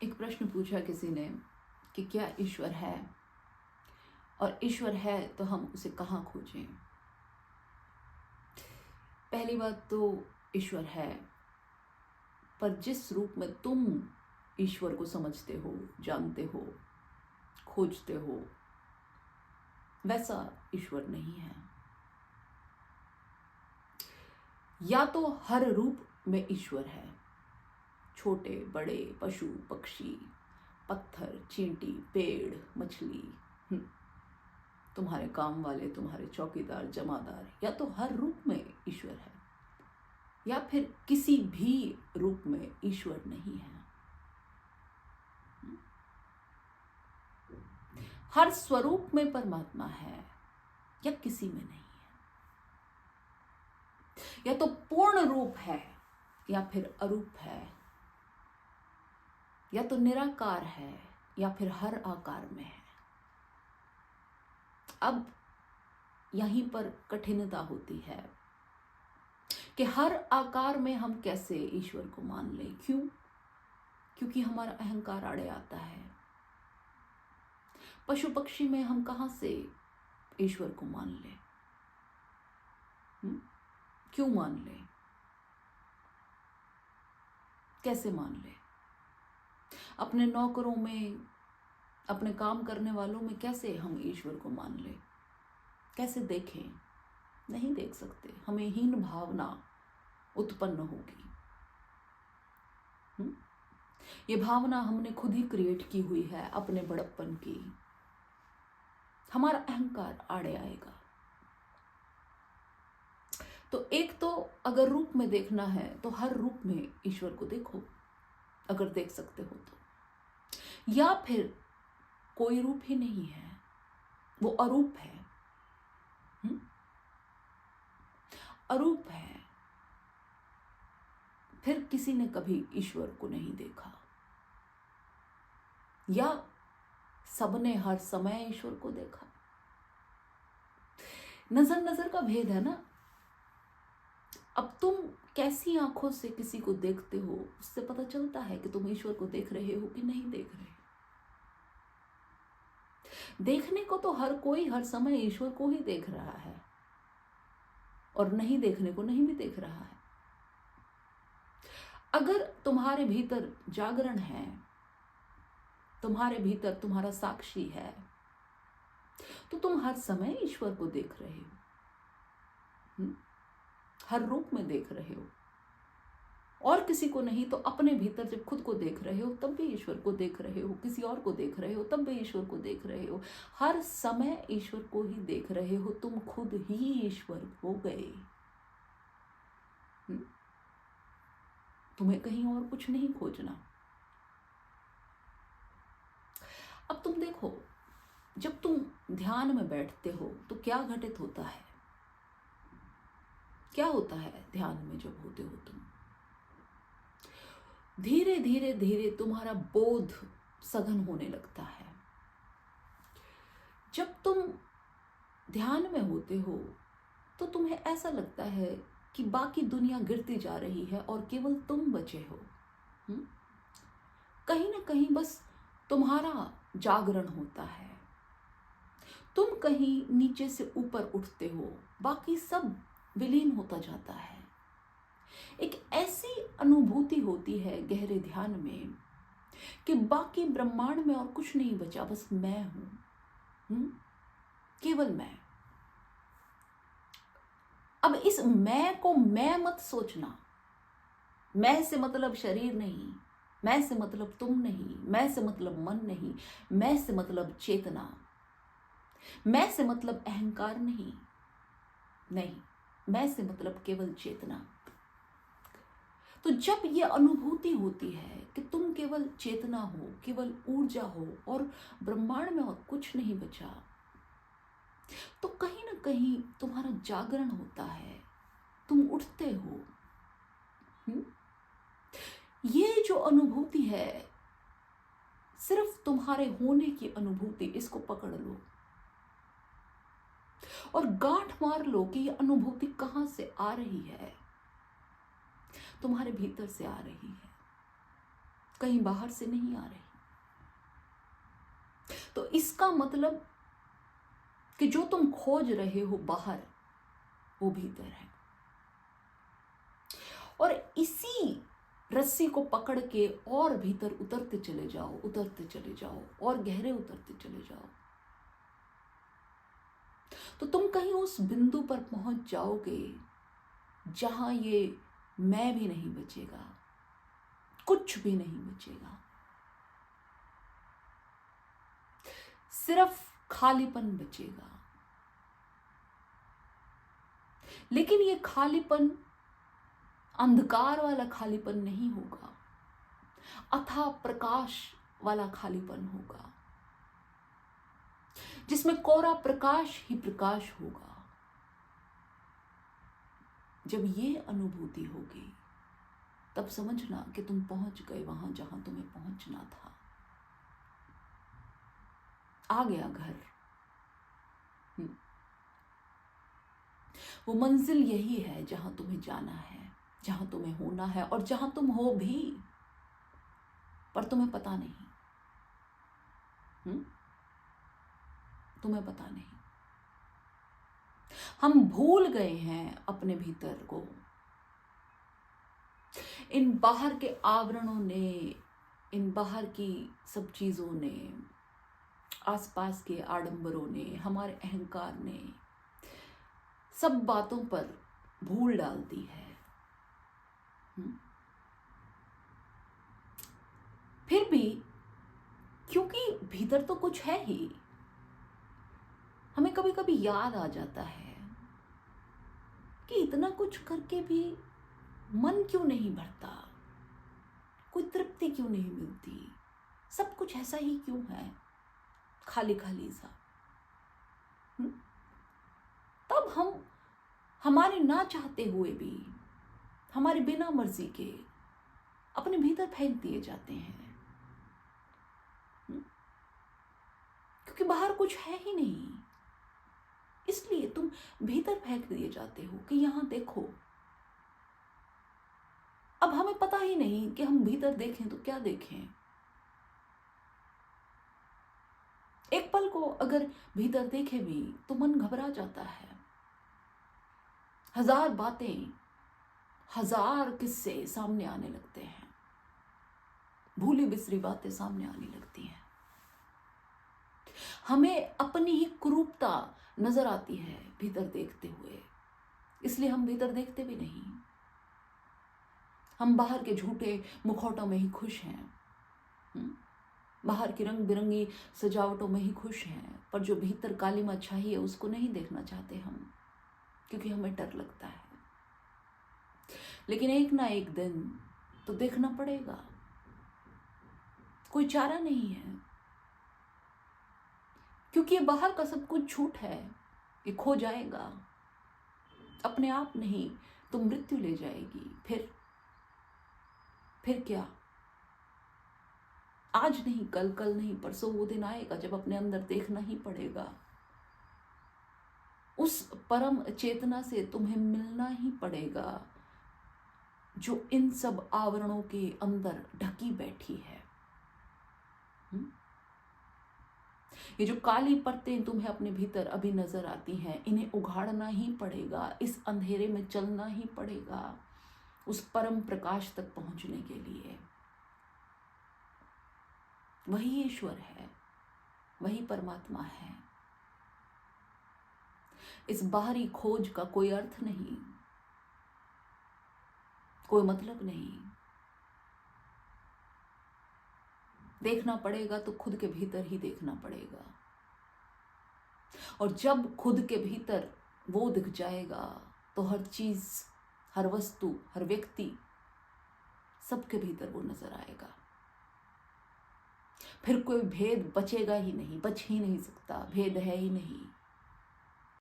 एक प्रश्न पूछा किसी ने कि क्या ईश्वर है, और ईश्वर है तो हम उसे कहाँ खोजें। पहली बात तो ईश्वर है, पर जिस रूप में तुम ईश्वर को समझते हो, जानते हो, खोजते हो, वैसा ईश्वर नहीं है। या तो हर रूप में ईश्वर है, छोटे बड़े पशु पक्षी, पत्थर, चींटी, पेड़, मछली, तुम्हारे काम वाले, तुम्हारे चौकीदार, जमादार, या तो हर रूप में ईश्वर है, या फिर किसी भी रूप में ईश्वर नहीं है। हर स्वरूप में परमात्मा है, या किसी में नहीं है। या तो पूर्ण रूप है, या फिर अरूप है, या तो निराकार है, या फिर हर आकार में है। अब यहीं पर कठिनता होती है कि हर आकार में हम कैसे ईश्वर को मान लें। क्यों? क्योंकि हमारा अहंकार आड़े आता है। पशु पक्षी में हम कहां से ईश्वर को मान लें? क्यों मान लें? कैसे मान लें? अपने नौकरों में, अपने काम करने वालों में कैसे हम ईश्वर को मान लें? कैसे देखें? नहीं देख सकते। हमें हीन भावना उत्पन्न होगी। ये भावना हमने खुद ही क्रिएट की हुई है अपने बड़प्पन की। हमारा अहंकार आड़े आएगा। तो एक तो अगर रूप में देखना है तो हर रूप में ईश्वर को देखो, अगर देख सकते हो तो। या फिर कोई रूप ही नहीं है, वो अरूप है। अरूप है, फिर किसी ने कभी ईश्वर को नहीं देखा, या सबने हर समय ईश्वर को देखा। नजर नजर का भेद है ना। अब तुम कैसी आंखों से किसी को देखते हो, उससे पता चलता है कि तुम ईश्वर को देख रहे हो कि नहीं देख रहे। देखने को तो हर कोई हर समय ईश्वर को ही देख रहा है, और नहीं देखने को नहीं भी देख रहा है। अगर तुम्हारे भीतर जागरण है, तुम्हारे भीतर तुम्हारा साक्षी है, तो तुम हर समय ईश्वर को देख रहे हो, हर रूप में देख रहे हो। और किसी को नहीं तो अपने भीतर जब खुद को देख रहे हो तब भी ईश्वर को देख रहे हो, किसी और को देख रहे हो तब भी ईश्वर को देख रहे हो। हर समय ईश्वर को ही देख रहे हो। तुम खुद ही ईश्वर हो गए। तुम्हें कहीं और कुछ नहीं खोजना। अब तुम देखो, जब तुम ध्यान में बैठते हो तो क्या घटित होता है? क्या होता है ध्यान में जब होते हो तुम? धीरे धीरे धीरे तुम्हारा बोध सघन होने लगता है। जब तुम ध्यान में होते हो तो तुम्हें ऐसा लगता है कि बाकी दुनिया गिरती जा रही है और केवल तुम बचे हो। कहीं ना कहीं बस तुम्हारा जागरण होता है। तुम कहीं नीचे से ऊपर उठते हो, बाकी सब विलीन होता जाता है। एक ऐसी अनुभूति होती है गहरे ध्यान में कि बाकी ब्रह्मांड में और कुछ नहीं बचा, बस मैं हूं। केवल मैं। अब इस मैं को मैं मत सोचना। मैं से मतलब शरीर नहीं, मैं से मतलब तुम नहीं, मैं से मतलब मन नहीं, मैं से मतलब चेतना, मैं से मतलब अहंकार नहीं, मैं से मतलब केवल चेतना। तो जब ये अनुभूति होती है कि तुम केवल चेतना हो, केवल ऊर्जा हो और ब्रह्मांड में और कुछ नहीं बचा, तो कहीं ना कहीं तुम्हारा जागरण होता है, तुम उठते हो। ये जो अनुभूति है, सिर्फ तुम्हारे होने की अनुभूति, इसको पकड़ लो और गांठ मार लो कि ये अनुभूति कहां से आ रही है। तुम्हारे भीतर से आ रही है। कहीं बाहर से नहीं आ रही। तो इसका मतलब कि जो तुम खोज रहे हो बाहर, वो भीतर है। और इसी रस्सी को पकड़ के और भीतर उतरते चले जाओ, उतरते चले जाओ, और गहरे उतरते चले जाओ, तो तुम कहीं उस बिंदु पर पहुंच जाओगे जहां ये मैं भी नहीं बचेगा, कुछ भी नहीं बचेगा, सिर्फ खालीपन बचेगा। लेकिन ये खालीपन अंधकार वाला खालीपन नहीं होगा, अथाह प्रकाश वाला खालीपन होगा, जिसमें कोरा प्रकाश ही प्रकाश होगा। जब ये अनुभूति होगी, तब समझना कि तुम पहुंच गए वहां जहां तुम्हें पहुंचना था। आ गया घर। वो मंजिल यही है जहां तुम्हें जाना है, जहां तुम्हें होना है, और जहां तुम हो भी, पर तुम्हें पता नहीं। तुम्हें पता नहीं। हम भूल गए हैं अपने भीतर को। इन बाहर के आवरणों ने, इन बाहर की सब चीजों ने, आसपास के आडंबरों ने, हमारे अहंकार ने सब बातों पर भूल डाल दी है। फिर भी क्योंकि भीतर तो कुछ है ही, हमें कभी कभी याद आ जाता है कि इतना कुछ करके भी मन क्यों नहीं भरता, कोई तृप्ति क्यों नहीं मिलती, सब कुछ ऐसा ही क्यों है, खाली खाली सा। तब हम हमारे ना चाहते हुए भी, हमारे बिना मर्जी के, अपने भीतर फेंक दिए जाते हैं, क्योंकि बाहर कुछ है ही नहीं। इसलिए तुम भीतर फेंक दिए जाते हो कि यहां देखो। अब हमें पता ही नहीं कि हम भीतर देखें तो क्या देखें। एक पल को अगर भीतर देखे भी तो मन घबरा जाता है। हजार बातें, हजार किस्से सामने आने लगते हैं, भूली बिसरी बातें सामने आने लगती हैं। हमें अपनी ही कुरूपता नजर आती है भीतर देखते हुए, इसलिए हम भीतर देखते भी नहीं। हम बाहर के झूठे मुखौटों में ही खुश हैं, बाहर की रंग बिरंगी सजावटों में ही खुश हैं, पर जो भीतर कालीमा छाई है उसको नहीं देखना चाहते हम, क्योंकि हमें डर लगता है। लेकिन एक ना एक दिन तो देखना पड़ेगा, कोई चारा नहीं है, क्योंकि ये बाहर का सब कुछ झूठ है, ये खो जाएगा, अपने आप नहीं तो मृत्यु ले जाएगी। फिर क्या? आज नहीं, कल, कल नहीं, परसों वो दिन आएगा जब अपने अंदर देखना ही पड़ेगा। उस परम चेतना से तुम्हें मिलना ही पड़ेगा जो इन सब आवरणों के अंदर ढकी बैठी है। ये जो काली परतें तुम्हें अपने भीतर अभी नजर आती हैं, इन्हें उघाड़ना ही पड़ेगा, इस अंधेरे में चलना ही पड़ेगा उस परम प्रकाश तक पहुंचने के लिए। वही ईश्वर है, वही परमात्मा है। इस बाहरी खोज का कोई अर्थ नहीं, कोई मतलब नहीं। देखना पड़ेगा तो खुद के भीतर ही देखना पड़ेगा, और जब खुद के भीतर वो दिख जाएगा तो हर चीज, हर वस्तु, हर व्यक्ति, सबके भीतर वो नजर आएगा। फिर कोई भेद बचेगा ही नहीं, बच ही नहीं सकता, भेद है ही नहीं।